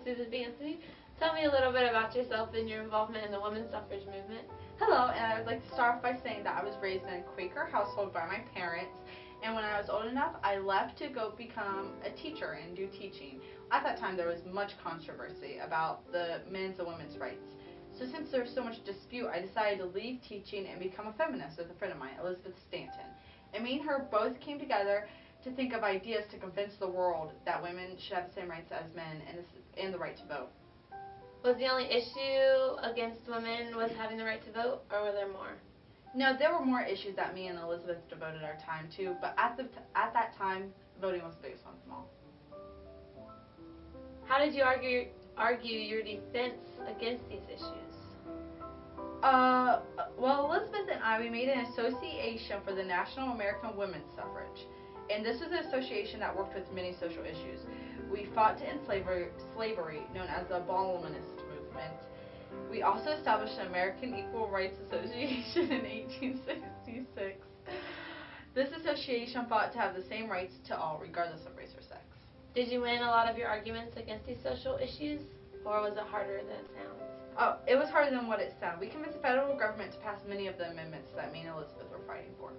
Susan Fancy. Tell me a little bit about yourself and your involvement in the women's suffrage movement. Hello, and I would like to start off by saying that I was raised in a Quaker household by my parents, and when I was old enough, I left to go become a teacher and do teaching. At that time, there was much controversy about the men's and women's rights. So since there was so much dispute, I decided to leave teaching and become a feminist with a friend of mine, Elizabeth Stanton. And me and her both came together to think of ideas to convince the world that women should have the same rights as men and the right to vote. Was the only issue against women was having the right to vote, or were there more? No, there were more issues that me and Elizabeth devoted our time to, but at that time, voting was the biggest one of them all. How did you argue your defense against these issues? Well, Elizabeth and I, we made an association for the National American Women's Suffrage, and this was an association that worked with many social issues. We fought to end slavery, known as the abolitionist movement. We also established the American Equal Rights Association in 1866. This association fought to have the same rights to all, regardless of race or sex. Did you win a lot of your arguments against these social issues, or was it harder than it sounds? Oh, it was harder than what it sounded. We convinced the federal government to pass many of the amendments that me and Elizabeth were fighting for.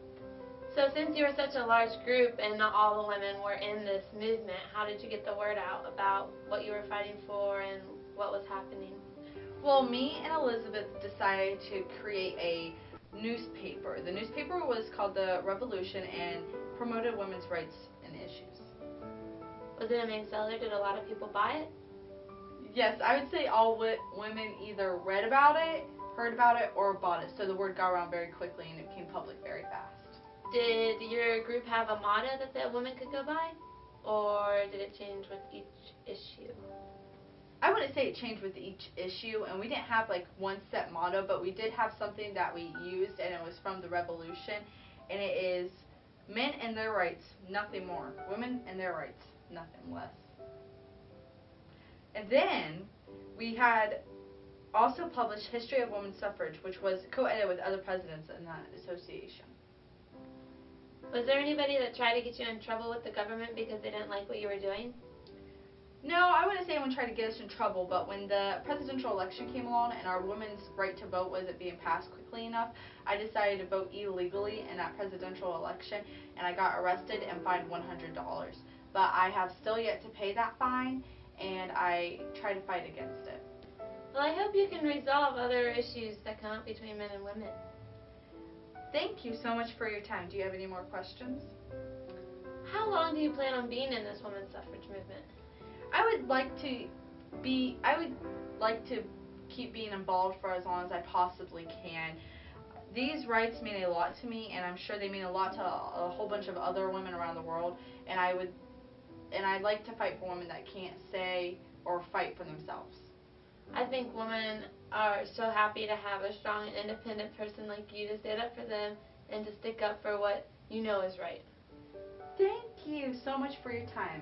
So since you were such a large group and not all the women were in this movement, how did you get the word out about what you were fighting for and what was happening? Well, me and Elizabeth decided to create a newspaper. The newspaper was called The Revolution and promoted women's rights and issues. Was it a main seller? Did a lot of people buy it? Yes, I would say all women either read about it, heard about it, or bought it. So the word got around very quickly and it became public very fast. Did your group have a motto that the women could go by, or did it change with each issue? I wouldn't say it changed with each issue, and we didn't have like one set motto, but we did have something that we used, and it was from the Revolution, and it is men and their rights, nothing more. Women and their rights, nothing less. And then we had also published History of Women's Suffrage, which was co-edited with other presidents in that association. Was there anybody that tried to get you in trouble with the government because they didn't like what you were doing? No, I wouldn't say anyone tried to get us in trouble, but when the presidential election came along and our women's right to vote wasn't being passed quickly enough, I decided to vote illegally in that presidential election, and I got arrested and fined $100. But I have still yet to pay that fine, and I try to fight against it. Well, I hope you can resolve other issues that come up between men and women. Thank you so much for your time. Do you have any more questions? How long do you plan on being in this women's suffrage movement? I would like to keep being involved for as long as I possibly can. These rights mean a lot to me, and I'm sure they mean a lot to a whole bunch of other women around the world, and I'd like to fight for women that can't say or fight for themselves. I think women are so happy to have a strong and independent person like you to stand up for them and to stick up for what you know is right. Thank you so much for your time.